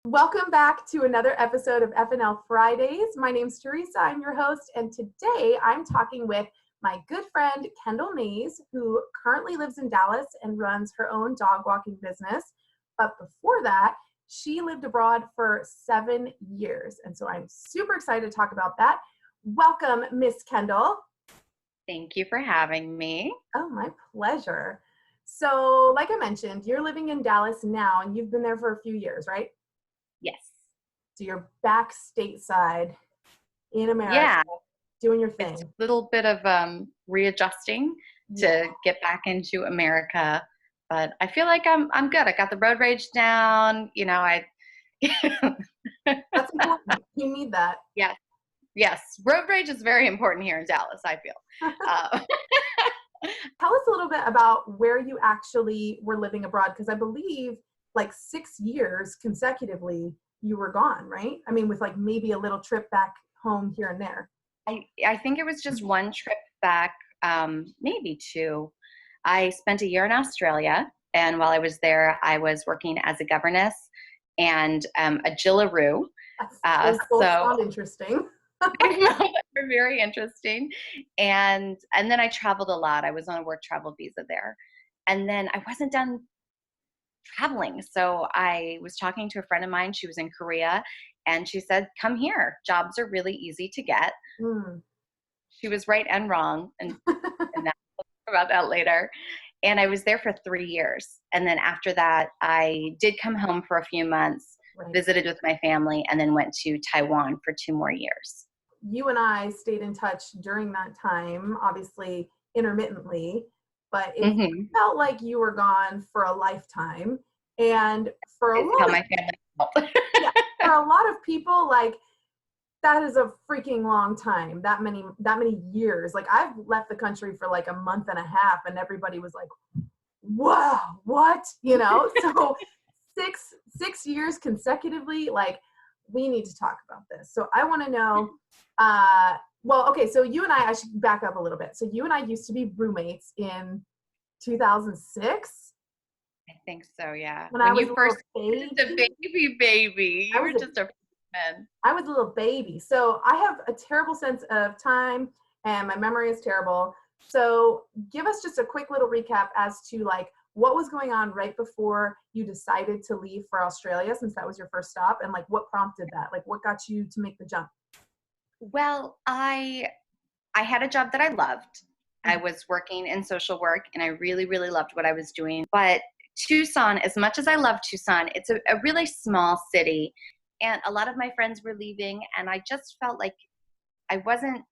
Welcome back to another episode of FNL Fridays. My name's Teresa, I'm your host, and today I'm talking with my good friend Kendall Maize, who currently lives in Dallas and runs her own dog walking business. But before that, she lived abroad for 7 years, and so I'm super excited to talk about that. Welcome, Miss Kendall. Thank you for having me. Oh, my pleasure. So, like I mentioned, you're living in Dallas now, and you've been there for a few years, right? Yes. So you're back stateside in America, Yeah. doing your thing. It's a little bit of readjusting to get back into America, but I feel like I'm good. I got the road rage down. That's important. You need that. Yes. Road rage is very important here in Dallas, I feel. Tell us a little bit about where you actually were living abroad, because I believe like 6 years consecutively you were gone, right? I mean, with like maybe a little trip back home here and there. I think it was just one trip back, maybe two. I spent a year in Australia, and while I was there, I was working as a governess and a Jillaroo. Those both So sound interesting. they're very interesting. And then I traveled a lot. I was on a work travel visa there. And then I wasn't done traveling. So I was talking to a friend of mine. She was in Korea, and she said, come here. Jobs are really easy to get. She was right and wrong. And that, about that later. And I was there for 3 years. And then after that, I did come home for a few months, visited with my family, and then went to Taiwan for 2 more years. You and I stayed in touch during that time, obviously intermittently, but it felt like you were gone for a lifetime. And for a lot of, my family felt. Yeah, for a lot of people, like, that is a freaking long time, that many years. Like, I've left the country for like a month and a half, and everybody was like, wow, what? So six years consecutively, like, we need to talk about this. So I want to know, so you and I should back up a little bit. So you and I used to be roommates in 2006. I think so, yeah. When you first, just a baby. You were just a man. I was a little baby. So I have a terrible sense of time, and my memory is terrible. So give us just a quick little recap as to like what was going on right before you decided to leave for Australia, since that was your first stop, and like what prompted that? Like what got you to make the jump? Well, I had a job that I loved. I was working in social work, and I really, really loved what I was doing. But Tucson, as much as I love Tucson, it's a really small city, and a lot of my friends were leaving, and I just felt like I wasn't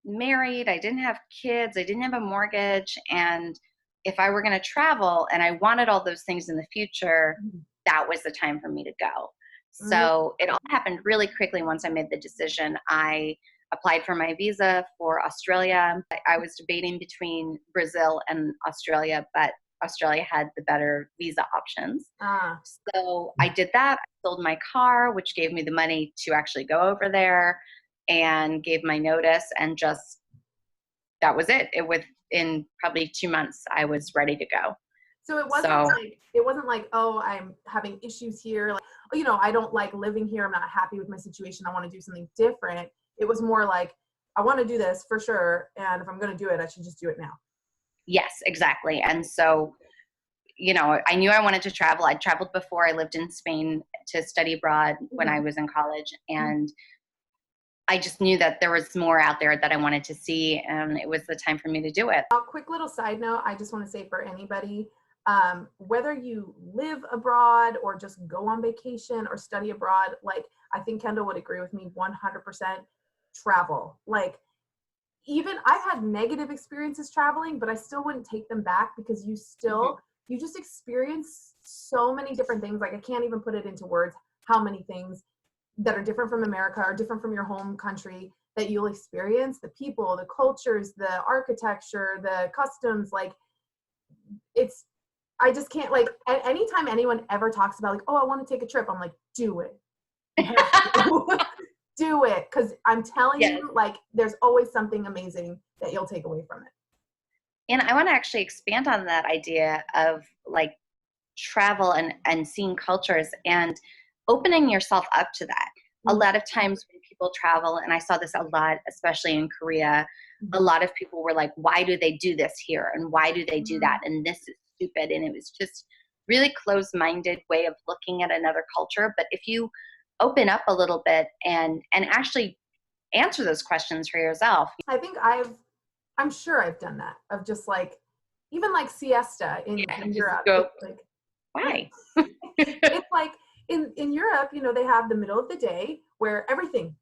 married. I didn't have kids. I didn't have a mortgage. And if I were going to travel and I wanted all those things in the future, that was the time for me to go. So it all happened really quickly once I made the decision. I applied for my visa for Australia. I was debating between Brazil and Australia, but Australia had the better visa options. So I did that. I sold my car, which gave me the money to actually go over there, and gave my notice, and just, that was it. In probably 2 months, I was ready to go. So it wasn't like, oh, I'm having issues here. Like, I don't like living here. I'm not happy with my situation. I want to do something different. It was more like, I want to do this for sure. And if I'm going to do it, I should just do it now. Yes, exactly. And so, I knew I wanted to travel. I'd traveled before. I lived in Spain to study abroad when I was in college. And I just knew that there was more out there that I wanted to see, and it was the time for me to do it. A quick little side note, I just want to say for anybody, whether you live abroad or just go on vacation or study abroad, like, I think Kendall would agree with me 100%, travel. Like, even I've had negative experiences traveling, but I still wouldn't take them back, because you just experience so many different things. Like, I can't even put it into words how many things that are different from America or different from your home country that you'll experience. The people, the cultures, the architecture, the customs, like, I just can't, like, anytime anyone ever talks about like, oh, I want to take a trip, I'm like, do it. Do it. Because I'm telling you, like, there's always something amazing that you'll take away from it. And I want to actually expand on that idea of like travel and seeing cultures. And opening yourself up to that. A Mhm. lot of times when people travel, and I saw this a lot, especially in Korea, a Mhm. lot of people were like, why do they do this here? And why do they do that? Mhm. And this is stupid. And it was just really closed-minded way of looking at another culture. But if you open up a little bit and actually answer those questions for yourself. I think I'm sure I've done that of just like, even like siesta Yeah, in just Europe. go, It's like, why? it's like in Europe, they have the middle of the day where everything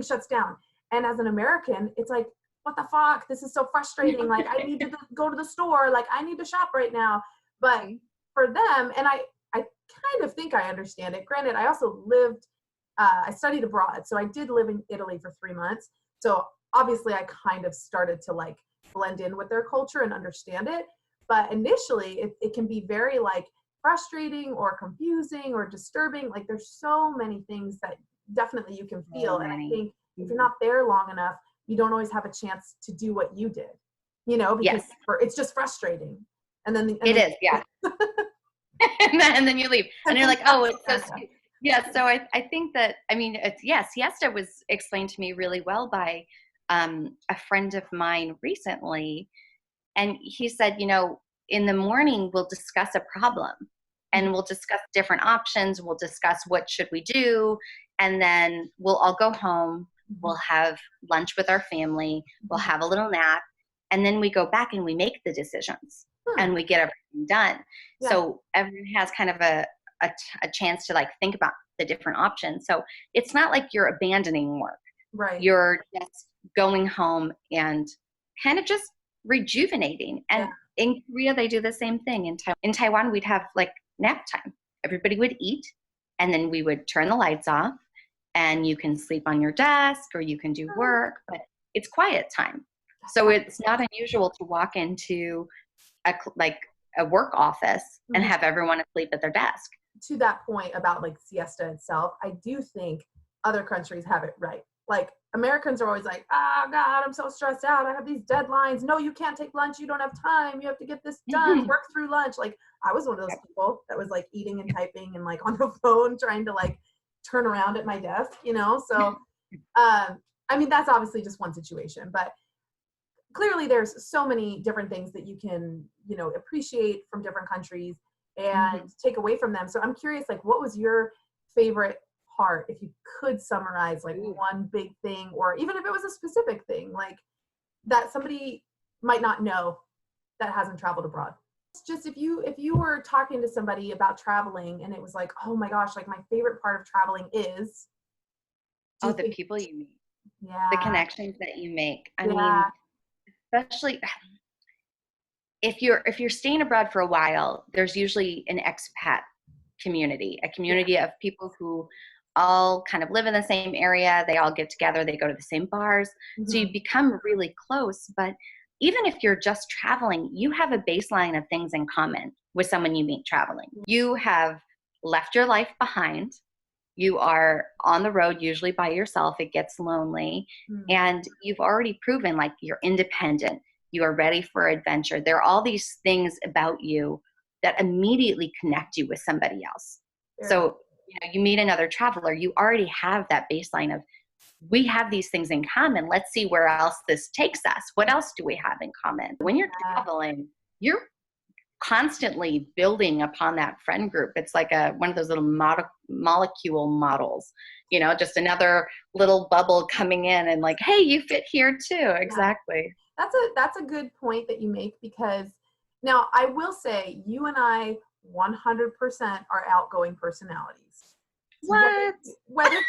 shuts down. And as an American, it's like, what the fuck? This is so frustrating. Like, I need to go to the store. Like, I need to shop right now. But for them, and I kind of think I understand it. Granted, I also I studied abroad. So I did live in Italy for 3 months. So obviously I kind of started to like blend in with their culture and understand it. But initially it can be very like frustrating or confusing or disturbing. Like there's so many things that definitely you can feel. So And I many. think if you're not there long enough, you don't always have a chance to do what you did, because Yes, it's just frustrating. it is. Yeah. And then you leave and and you're then like, oh, it's so America. sweet. Yeah. So I think that, I mean, siesta was explained to me really well by a friend of mine recently. And he said, in the morning, we'll discuss a problem and we'll discuss different options. We'll discuss what should we do. And then we'll all go home. We'll have lunch with our family. We'll have a little nap. And then we go back and we make the decisions Hmm. and we get everything done. Yeah. So everyone has kind of a chance to like think about the different options. So it's not like you're abandoning work. Right. You're just going home and kind of just rejuvenating. Yeah. And in Korea, they do the same thing. In Taiwan, we'd have like nap time. Everybody would eat, and then we would turn the lights off, and you can sleep on your desk or you can do work, but it's quiet time. So it's not unusual to walk into like a work office and Mhm. have everyone asleep at their desk. To that point about like siesta itself, I do think other countries have it right. Like Americans are always like, oh God, I'm so stressed out. I have these deadlines. No, you can't take lunch. You don't have time. You have to get this done. Work through lunch. Like I was one of those people that was like eating and typing and like on the phone trying to like turn around at my desk. So, I mean, that's obviously just one situation, but clearly there's so many different things that you can, appreciate from different countries and take away from them. So I'm curious, like, what was your favorite part, if you could summarize like one big thing, or even if it was a specific thing, like that somebody might not know that hasn't traveled abroad? It's just if you were talking to somebody about traveling and it was like, oh my gosh, like my favorite part of traveling is, do Oh, you the think, people you meet, the yeah, connections that you make. I mean, yeah, especially if you're staying abroad for a while, there's usually an expat community, a yeah, community of people who all kind of live in the same area. They all get together, they go to the same bars. So you hmm, become really close. But even if you're just traveling, you have a baseline of things in common with someone you meet traveling. You have left your life behind. You are on the road, usually by yourself. It gets lonely. hmm, And you've already proven like you're independent. You are ready for adventure. There are all these things about you that immediately connect you with somebody else. very, So, you meet another traveler, you already have that baseline of, we have these things in common. Let's see where else this takes us. What else do we have in common? When you're yeah, traveling, you're constantly building upon that friend group. It's like one of those little molecule models, just another little bubble coming in and like, hey, you fit here too. yeah. Exactly. That's a good point that you make, because now I will say you and I 100% are outgoing personalities. So What? whether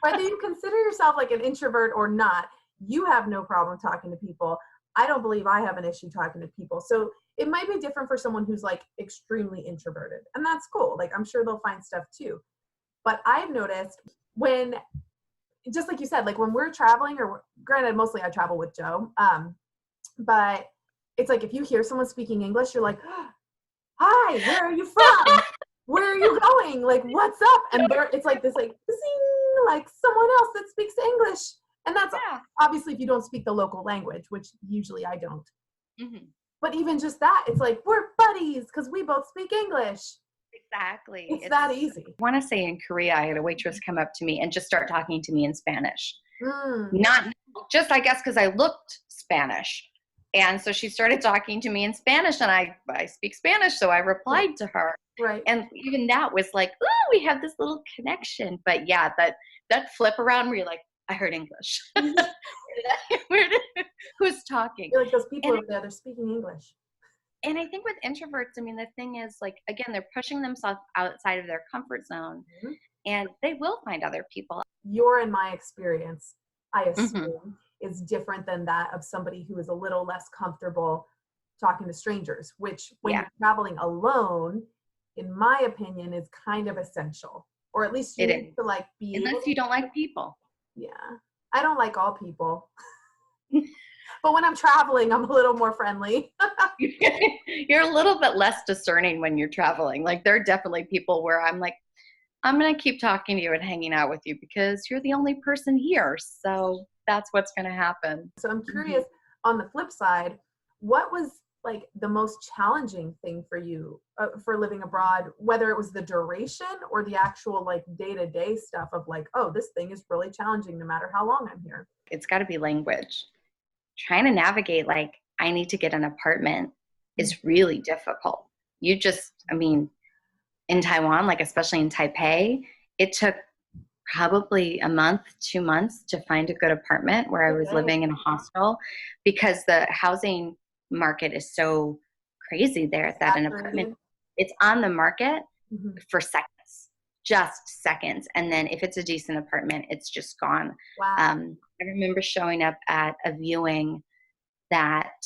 whether you consider yourself like an introvert or not, you have no problem talking to people. I don't believe I have an issue talking to people. So it might be different for someone who's like extremely introverted, and that's cool. Like I'm sure they'll find stuff too. But I've noticed when, just like you said, like when we're traveling, or granted, mostly I travel with Joe, but it's like if you hear someone speaking English, you're like, hi, where are you from? Where are you going? Like, what's up? And there, it's like this, like, zing, like someone else that speaks English. And that's Yeah. obviously if you don't speak the local language, which usually I don't. Mm-hmm. But even just that, it's like, we're buddies because we both speak English. Exactly. It's that easy. I want to say in Korea, I had a waitress come up to me and just start talking to me in Spanish. Mm, Not just, I guess, because I looked Spanish. And so she started talking to me in Spanish, and I speak Spanish, so I replied to her. right. And even that was like, oh, we have this little connection. But yeah, that flip around where you're like, I heard English. Who's talking? You're like those people And over there, they're speaking English. And I think with introverts, I mean, the thing is, like, again, they're pushing themselves outside of their comfort zone, Mhm. and they will find other people. Your and my experience, I Mm-hmm. assume, is different than that of somebody who is a little less comfortable talking to strangers, which when Yeah, you're traveling alone, in my opinion, is kind of essential. Or at least you it need is. to like be able Unless to. you don't like people. Yeah. I don't like all people. But when I'm traveling, I'm a little more friendly. You're a little bit less discerning when you're traveling. Like, there are definitely people where I'm like, I'm going to keep talking to you and hanging out with you because you're the only person here. So that's what's going to happen. So I'm Mm-hmm. curious, on the flip side, what was like the most challenging thing for you for living abroad, whether it was the duration or the actual like day-to-day stuff of like, oh, this thing is really challenging no matter how long I'm here? It's got to be language. Trying to navigate, like, I need to get an apartment is really difficult. I mean, in Taiwan, like especially in Taipei, it took probably a month, 2 months to find a good apartment where I was Okay. living in a hostel because the housing market is so crazy there that an apartment, Saturated. it's on the market Mhm. for seconds, just seconds. And then if it's a decent apartment, it's just gone. Wow. I remember showing up at a viewing that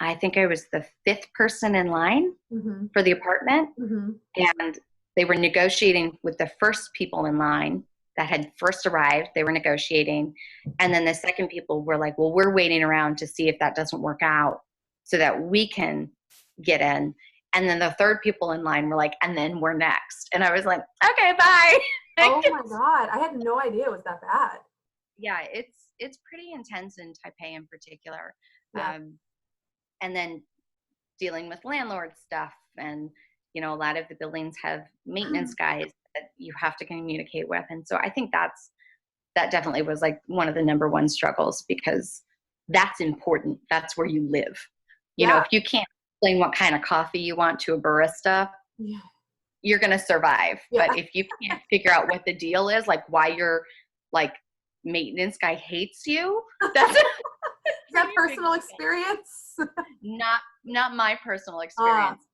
I think I was the fifth person in line Mm-hmm. for the apartment. Mm-hmm. And they were negotiating with the first people in line that had first arrived. They were negotiating. And then the second people were like, well, we're waiting around to see if that doesn't work out so that we can get in. And then the third people in line were like, and then we're next. And I was like, okay, bye. Oh my God. I had no idea it was that bad. Yeah, it's pretty intense in Taipei in particular. Yeah. And then dealing with landlord stuff, and a lot of the buildings have maintenance guys that you have to communicate with. And so I think that definitely was like one of the number one struggles, because that's important. That's where you live. Yeah. If you can't explain what kind of coffee you want to a barista, Yeah. you're going to survive. Yeah. But if you can't figure out what the deal is, like why your like maintenance guy hates you, that's Is that personal experience? not my personal experience.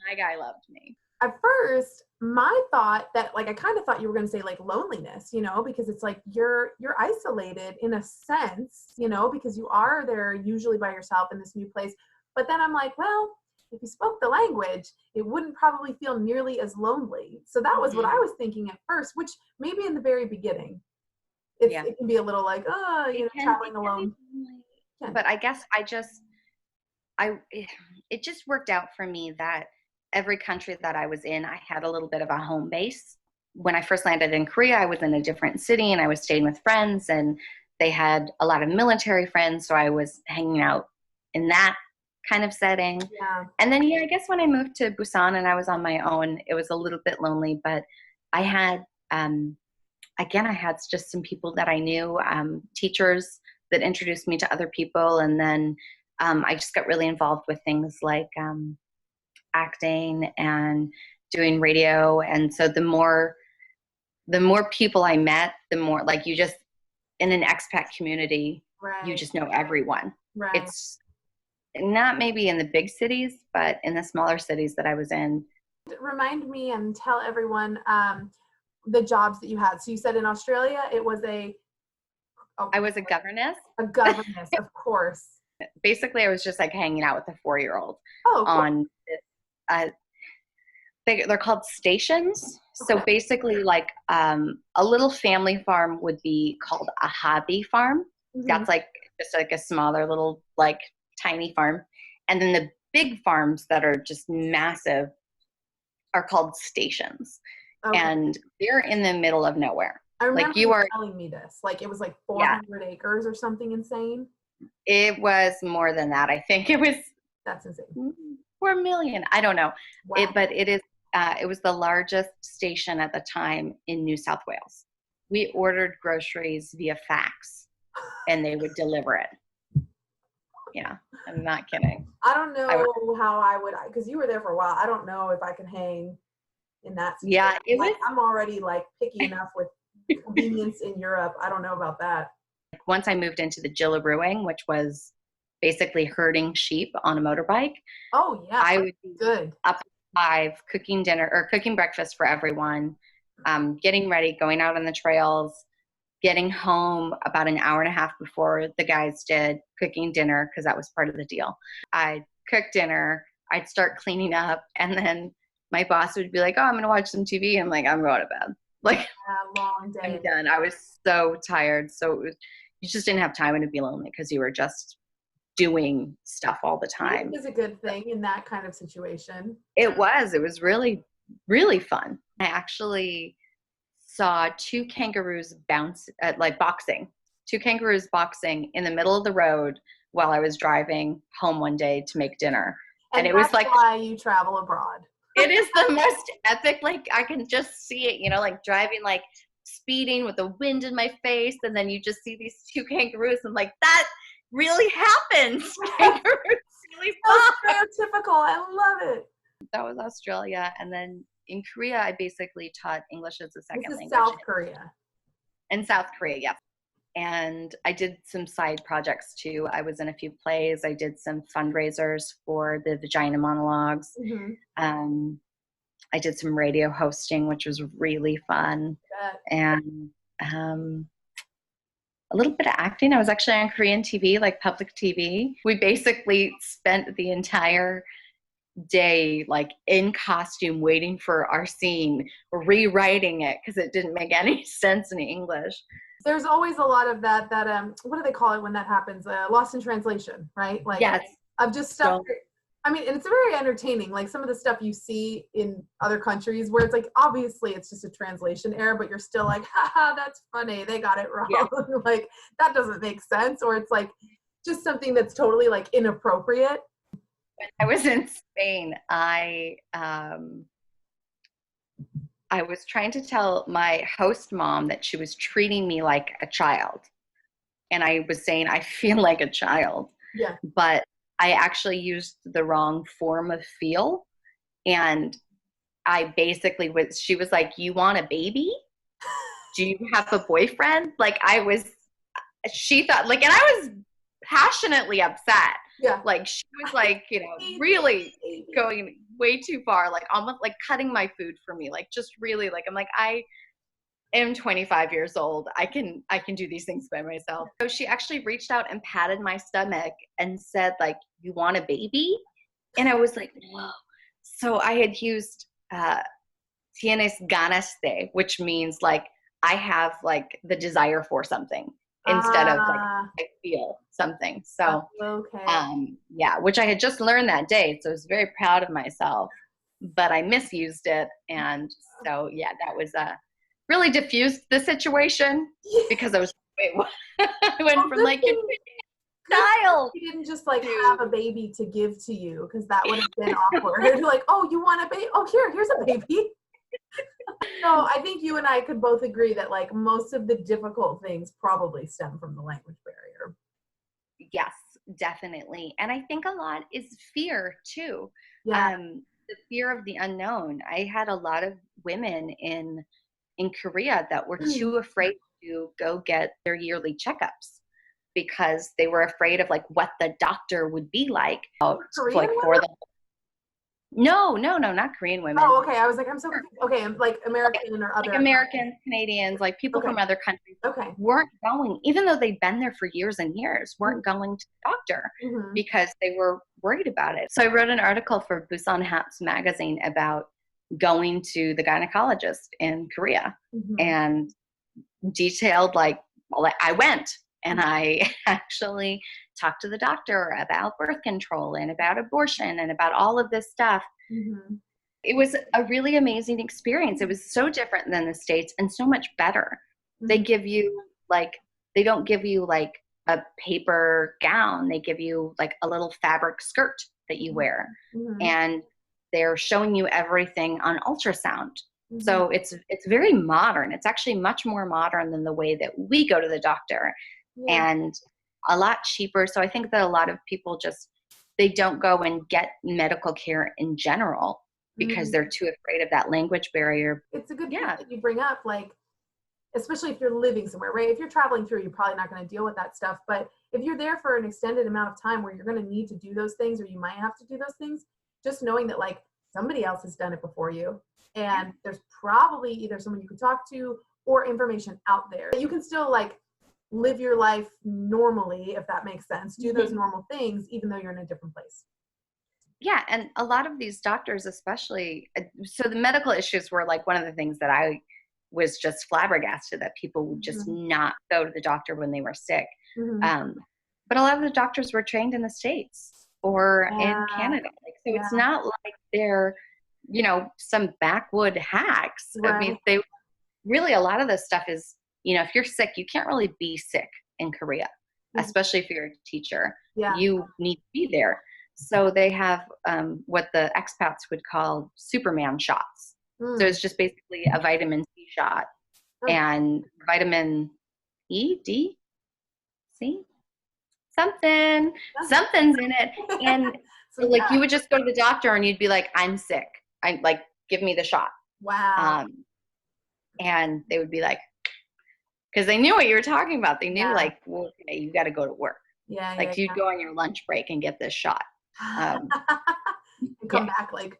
My guy loved me. At first, my thought that like I kind of thought you were going to say like loneliness, because it's like you're isolated in a sense, because you are there usually by yourself in this new place. But then I'm like, well, if you spoke the language, it wouldn't probably feel nearly as lonely. So that was what I was thinking at first, which maybe in the very beginning, it can be a little like, traveling alone. But I guess it just worked out for me that every country that I was in, I had a little bit of a home base. When I first landed in Korea, I was in a different city and I was staying with friends, and they had a lot of military friends. So I was hanging out in that kind of setting. Yeah. And then, I guess when I moved to Busan and I was on my own, it was a little bit lonely, but I had, again, I had just some people that I knew, teachers that introduced me to other people. And then I just got really involved with things like acting and doing radio. And so the more people I met, the more, like, you just, in an expat community, you just know everyone. Right. It's not maybe in the big cities, but in the smaller cities that I was in. Remind me and tell everyone the jobs that you had. So you said in Australia it was I was a governess. A governess, of course. Basically, I was just like hanging out with a 4-year-old on this, they're called stations. So basically, like a little family farm would be called a hobby farm. Mm-hmm. That's like just like a smaller little like tiny farm. And then the big farms that are just massive are called stations. Okay. And they're in the middle of nowhere. I remember you telling me this. Like it was like 400 acres or something insane. It was more than that. I think it was. That's insane. 4 million. I don't know. Wow. But it is It was the largest station at the time in New South Wales. We ordered groceries via fax and they would deliver it. Yeah, I'm not kidding. I don't know how I would, because you were there for a while. I don't know if I can hang in that situation. Yeah, it was. I'm already like picky enough with convenience in Europe. I don't know about that. Once I moved into the Gillarooing, which was basically herding sheep on a motorbike. Oh yeah, I would be good. Up at 5, cooking dinner or cooking breakfast for everyone, getting ready, going out on the trails, getting home about an hour and a half before the guys did, cooking dinner because that was part of the deal. I'd cook dinner, I'd start cleaning up, and then my boss would be like, "Oh, I'm going to watch some TV." I'm like, "I'm going to bed." Like, long day. I'm done. I was so tired. So you just didn't have time to be lonely because you were just doing stuff all the time. It is a good thing in that kind of situation. It was really, really fun. I actually saw 2 kangaroos boxing. 2 kangaroos boxing in the middle of the road while I was driving home one day to make dinner. And it was like, why you travel abroad. It is the most epic, like I can just see it, you know, like driving, like speeding with the wind in my face. And then you just see these 2 kangaroos and like, that really happens. Kangaroos really so stereotypical. I love it. That was Australia. And then in Korea, I basically taught English as a second language. South Korea. In South Korea, yes. And I did some side projects too. I was in a few plays. I did some fundraisers for the Vagina Monologues. Mm-hmm. I did some radio hosting, which was really fun. And a little bit of acting. I was actually on Korean TV, like public TV. We basically spent the entire day like in costume waiting for our scene, rewriting it because it didn't make any sense in English. There's always a lot of that what do they call it when that happens, lost in translation, right? Like, yes, of just stuff. I mean, and it's very entertaining, like some of the stuff you see in other countries where it's like obviously it's just a translation error, but you're still like, haha, that's funny, they got it wrong. Yeah. Like that doesn't make sense. Or it's like just something that's totally like inappropriate. When I was in Spain, I was trying to tell my host mom that she was treating me like a child. And I was saying, I feel like a child. Yeah. But I actually used the wrong form of feel. And I basically she was like, "You want a baby? Do you have a boyfriend?" Like she thought, like, and I was passionately upset. Yeah. Like she was like, you know, really going way too far, like almost like cutting my food for me, like just really like, I'm like, I am 25 years old. I can do these things by myself. So she actually reached out and patted my stomach and said like, "You want a baby?" And I was like, "No." So I had used tienes ganas de, which means like I have like the desire for something instead of like I feel something. So okay. Yeah, which I had just learned that day. So I was very proud of myself, but I misused it. And so yeah, that was really diffused the situation because I was wait, what? I went from like child. You didn't just like have a baby to give to you because that would have been awkward. Like, "Oh, you want a baby? Oh, here's a baby." No, I think you and I could both agree that like most of the difficult things probably stem from the language barrier. Yes, definitely. And I think a lot is fear too. Yeah. The fear of the unknown. I had a lot of women in Korea that were too afraid to go get their yearly checkups because they were afraid of like what the doctor would be like like for them. No, not Korean women. Oh, okay. I was like, I'm so confused. Okay, like American or other. Like Americans, Canadians, like people from other countries weren't going, even though they'd been there for years and years, weren't going to the doctor because they were worried about it. So I wrote an article for Busan Haps magazine about going to the gynecologist in Korea and detailed like, well, I went and I actually talked to the doctor about birth control and about abortion and about all of this stuff. It was a really amazing experience. It was so different than the States and so much better. They give you like, they don't give you like a paper gown. They give you like a little fabric skirt that you wear. And they're showing you everything on ultrasound. Mhm. So it's very modern. It's actually much more modern than the way that we go to the doctor, Yeah. and a lot cheaper. So I think that a lot of people just, they don't go and get medical care in general because Mm. they're too afraid of that language barrier. It's a good point Yeah. that you bring up, like, especially if you're living somewhere, right? If you're traveling through, you're probably not going to deal with that stuff. But if you're there for an extended amount of time where you're going to need to do those things, or you might have to do those things, just knowing that like somebody else has done it before you, and there's probably either someone you can talk to or information out there. You can still like live your life normally, if that makes sense. Do those normal things, even though you're in a different place. Yeah, and a lot of these doctors, especially, so the medical issues were like one of the things that I was just flabbergasted that people would just Mhm. not go to the doctor when they were sick. Mhm. Um, but a lot of the doctors were trained in the States or in Yeah. Canada. Like, so Yeah. it's not like they're, some backwood hacks. I Right. mean, they really, a lot of this stuff is, if you're sick, you can't really be sick in Korea, Mhm. especially if you're a teacher. Yeah. You need to be there. So they have what the expats would call Superman shots. So Mm. it's just basically a vitamin C shot Oh. and vitamin E, D, C, something's in it. And So like you yeah. would just go to the doctor and you'd be like, I'm sick. I like, give me the shot. Wow. And they would be like, because they knew what you were talking about. They knew Yeah. like, well, okay, you got to go to work. Yeah. Like you'd go on your lunch break and get this shot. Um, And come yeah. back like,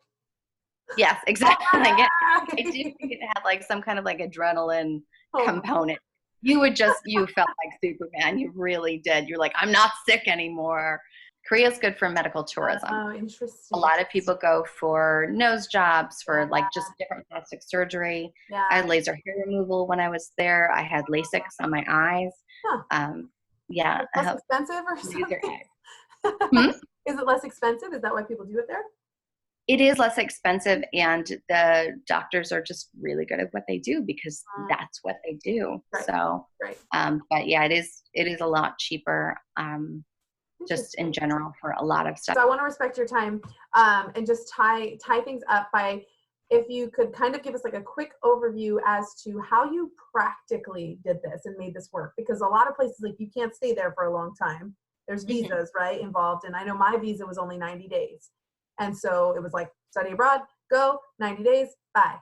Yes, all exactly. Yeah. I do right. think it had like some kind of like adrenaline Oh, component. You felt like Superman. You really did. You're like, I'm not sick anymore. Korea's good for medical tourism. oh, A interesting. lot of people go for nose jobs, for Yeah. like just different plastic surgery. I Yeah. had laser hair removal when I was there. I had LASIK on my eyes. Huh. Yeah, I Less have expensive or laser something? eye. Hmm? Is it less expensive? Is that why people do it there? It is less expensive, and the doctors are just really good at what they do because that's what they do. Right. So, Right. but yeah, it is a lot cheaper, just in Interesting. general for a lot of stuff. So I want to respect your time, and just tie things up by, if you could kind of give us like a quick overview as to how you practically did this and made this work, because a lot of places like you can't stay there for a long time. There's Mhm. visas, right, involved, and I know my visa was only 90 days, and so it was like study abroad, go 90 days, bye.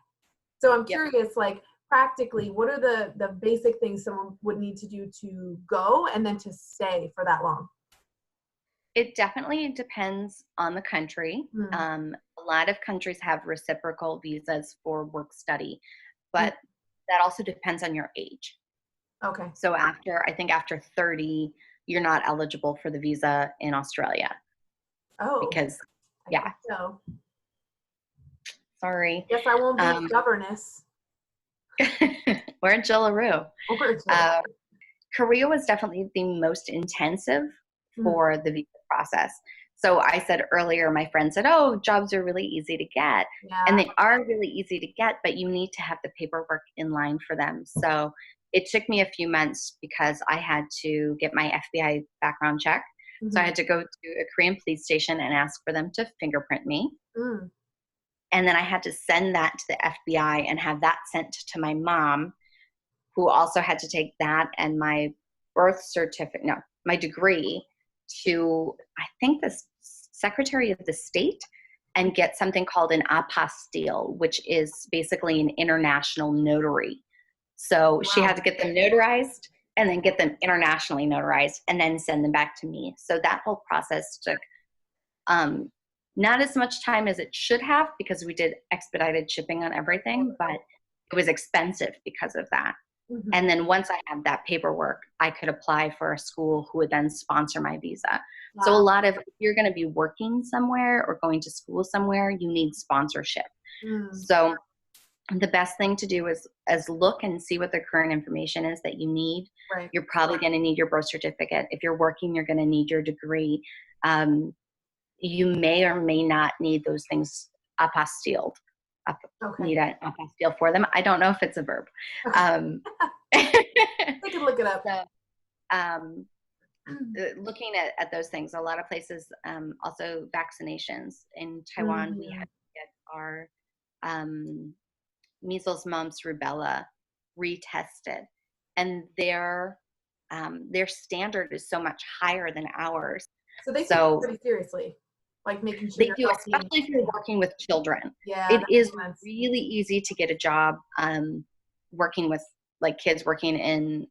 So I'm Yep. curious, like practically, what are the basic things someone would need to do to go and then to stay for that long? It definitely depends on the country. Mm. A lot of countries have reciprocal visas for work study, Mm. but that also depends on your age. Okay. So I think after 30, you're not eligible for the visa in Australia Oh, because, I yeah, guess so. sorry. Guess I won't be Um, governess. we're in Jillaroo. Or Uh, Korea was definitely the most intensive mm, for the visa process. So I said earlier, my friend said, oh, jobs are really easy to get. And yeah. they are really easy to get, but you need to have the paperwork in line for them. So it took me a few months because I had to get my FBI background check. So I Mhm. had to go to a Korean police station and ask for them to fingerprint me. Mm. And then I had to send that to the FBI and have that sent to my mom, who also had to take that and my birth certificate, no, my degree to, I think, the Secretary of the State and get something called an apostille, which is basically an international notary. So she Wow. had to get them notarized and then get them internationally notarized and then send them back to me. So that whole process took um, not as much time as it should have because we did expedited shipping on everything, but it was expensive because of that. Mhm. And then once I had that paperwork, I could apply for a school who would then sponsor my visa. So a Wow. lot of, if you're going to be working somewhere or going to school somewhere, you need sponsorship. Mm. So the best thing to do is look and see what the current information is that you need. Right. You're probably going to need your birth certificate. If you're working, you're going to need your degree. You may or may not need those things apostilled. Okay. Need an apostille for them. I don't know if it's a verb. Okay. Um, I could look it up. so, um, looking at those things, a lot of places, also vaccinations. In Taiwan, we Mhm. had to are measles, mumps, rubella retested, and their standard is so much higher than ours. So they take it So pretty seriously, like making sure they you're do, healthy and especially if you're working with children. yeah, It that is makes sense. really easy to get a job working with like kids working in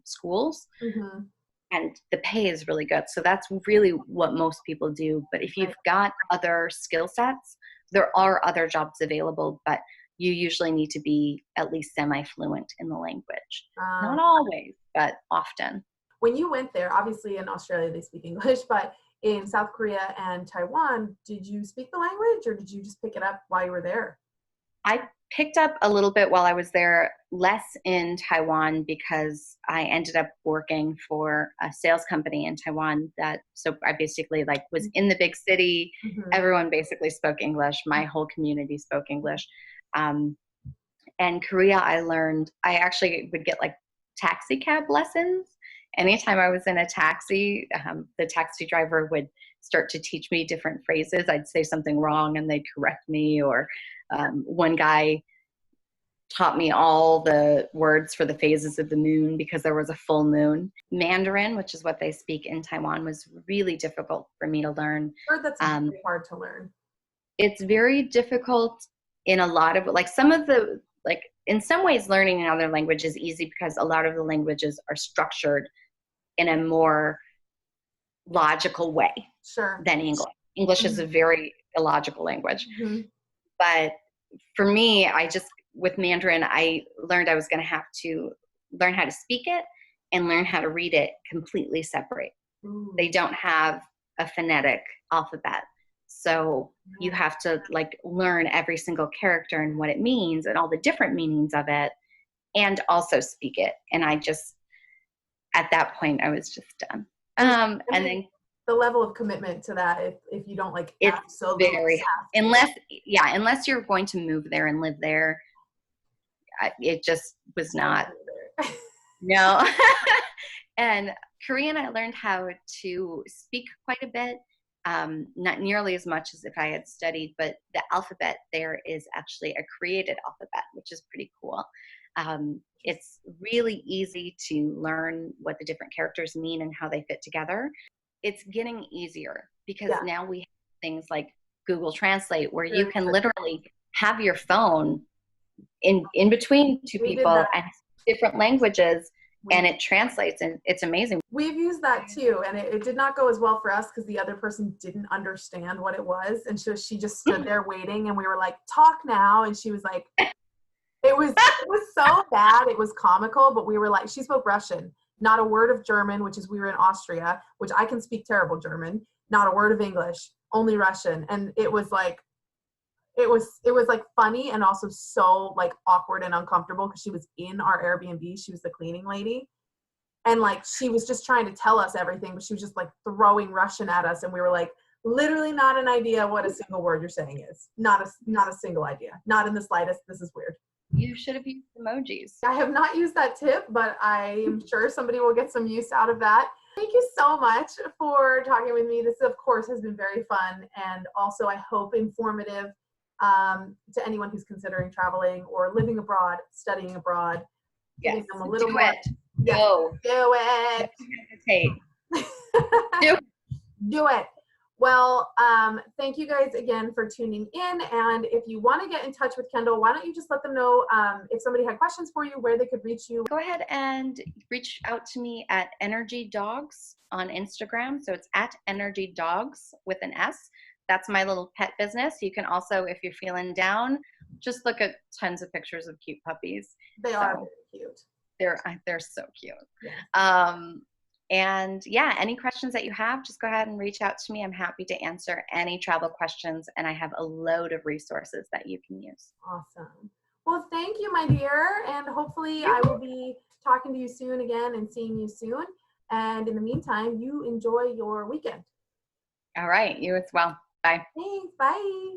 schools, Mm-hmm. and the pay is really good. So that's really what most people do. But if you've Right. got other skill sets, there are other jobs available, but you usually need to be at least semi-fluent in the language. Not Um, always, but often. when you went there, obviously in Australia they speak English, but in South Korea and Taiwan, did you speak the language or did you just pick it up while you were there? I picked up a little bit while I was there, less in Taiwan because I ended up working for a sales company in Taiwan so I basically like was in the big city. Mm-hmm. Everyone basically spoke English. My whole community spoke English. Um, and Korea, I actually would get like taxi cab lessons. Anytime I was in a taxi, the taxi driver would start to teach me different phrases. I'd say something wrong and they'd correct me. Or one guy taught me all the words for the phases of the moon because there was a full moon. Mandarin, which is what they speak in Taiwan, was really difficult for me to learn. I heard that's Um, very hard to learn. it's very difficult in a lot of like some of the like in some ways learning another language is easy because a lot of the languages are structured in a more logical way Sure. than English. English is Mm-hmm. a very illogical language. Mm-hmm. But for me, with Mandarin, I learned I was going to have to learn how to speak it and learn how to read it completely separate. They Ooh. don't have a phonetic alphabet. So you have to like learn every single character and what it means and all the different meanings of it and also speak it. And at that point, I was just done. There's And then the level of commitment to that if you don't like it's absolutely have to. unless you're going to move there and live there, it just was not, no. And Korean, I learned how to speak quite a bit. Not nearly as much as if I had studied, but the alphabet there is actually a created alphabet, which is pretty cool. It's really easy to learn what the different characters mean and how they fit together. It's getting easier because Yeah. now we have things like Google Translate where you Very can good. literally have your phone in between two We did people that. and different languages and We it translates and it's amazing. We've used that too, and it did not go as well for us because the other person didn't understand what it was, and she just stood there waiting, and we were like, "Talk now," and she was like, "It was so bad, it was comical," but we were like, she spoke Russian, not a word of German, which is we were in Austria, which I can speak terrible German, not a word of English, only Russian, and it was like like funny and also so like awkward and uncomfortable because she was in our Airbnb, she was the cleaning lady. And like she was just trying to tell us everything, but she was just like throwing Russian at us, and we were like, literally not an idea what a single word you're saying is. Not a single idea. Not in the slightest. This is weird. You should have used emojis. I have not used that tip, but I am sure somebody will get some use out of that. Thank you so much for talking with me. This, of course, has been very fun and also, I hope, informative to anyone who's considering traveling or living abroad, studying abroad. Yes, Giving them a little do more. it. Yes, Go. do it. Don't hesitate. Do it. Well, thank you guys again for tuning in. And if you want to get in touch with Kendall, why don't you just let them know if somebody had questions for you, where they could reach you. Go ahead and reach out to me at Energy Dogs on Instagram. So it's at Energy Dogs with an S. That's my little pet business. You can also, if you're feeling down, just look at tons of pictures of cute puppies. They are very cute. They're so cute. Yeah. And yeah, any questions that you have, just go ahead and reach out to me. I'm happy to answer any travel questions, and I have a load of resources that you can use. Awesome. Well, thank you, my dear, and hopefully I will be talking to you soon again and seeing you soon. And in the meantime, you enjoy your weekend. All right, you as well. Bye. Thanks. Bye.